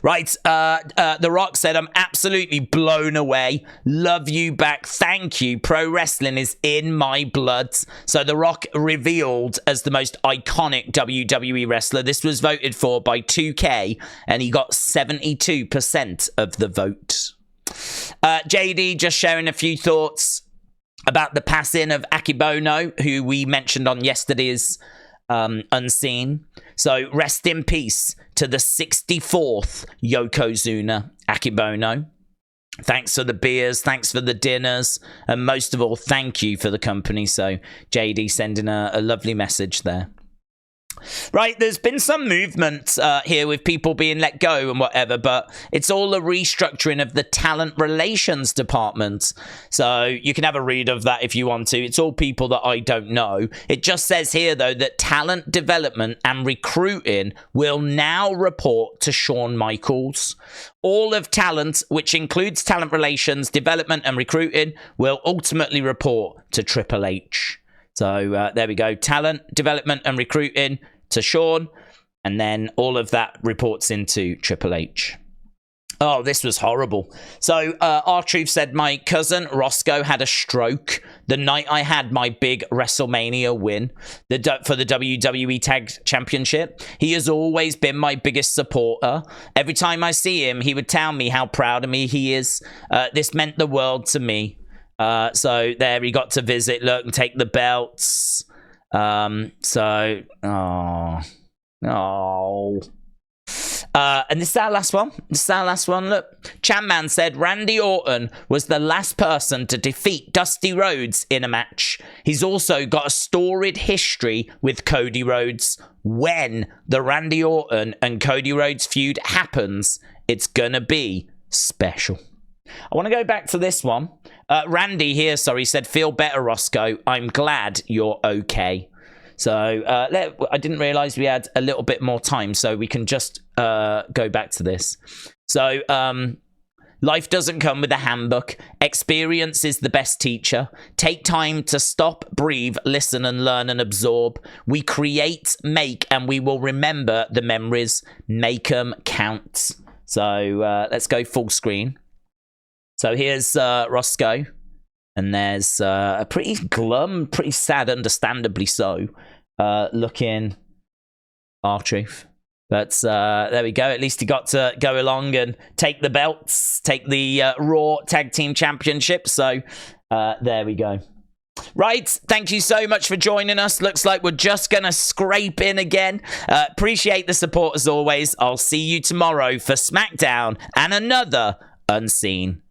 Speaker 1: Right, The Rock said, I'm absolutely blown away. Love you back. Thank you. Pro wrestling is in my blood. So The Rock revealed as the most iconic WWE wrestler. This was voted for by 2K, and he got 72% of the vote. JD just sharing a few thoughts about the passing of Akibono, who we mentioned on yesterday's Unseen. So rest in peace to the 64th Yokozuna Akibono. Thanks for the beers, thanks for the dinners, and most of all, thank you for the company. So JD sending a lovely message there. Right, there's been some movement here with people being let go and whatever, but it's all a restructuring of the talent relations department. So you can have a read of that if you want to. It's all people that I don't know. It just says here, though, that talent development and recruiting will now report to Shawn Michaels. All of talent, which includes talent relations, development and recruiting, will ultimately report to Triple H. So there we go. Talent, development, and recruiting to Shawn. And then all of that reports into Triple H. Oh, this was horrible. So R-Truth said, my cousin Roscoe had a stroke the night I had my big WrestleMania win for the WWE Tag Championship. He has always been my biggest supporter. Every time I see him, he would tell me how proud of me he is. This meant the world to me. So there he got to visit, look, and take the belts. And this is our last one. Look, Chanman said Randy Orton was the last person to defeat Dusty Rhodes in a match. He's also got a storied history with Cody Rhodes. When the Randy Orton and Cody Rhodes feud happens, it's gonna be special. I want to go back to this one. Randy here, said, feel better, Roscoe. I'm glad you're okay. So I didn't realize we had a little bit more time, so we can just go back to this. So life doesn't come with a handbook. Experience is the best teacher. Take time to stop, breathe, listen, and learn and absorb. We create, make, and we will remember the memories. Make them count. So let's go full screen. So here's Roscoe. And there's a pretty glum, pretty sad, understandably so, looking R-Truth. But there we go. At least he got to go along and take the belts, take the Raw Tag Team Championship. So there we go. Right, thank you so much for joining us. Looks like we're just going to scrape in again. Appreciate the support as always. I'll see you tomorrow for SmackDown and another Unseen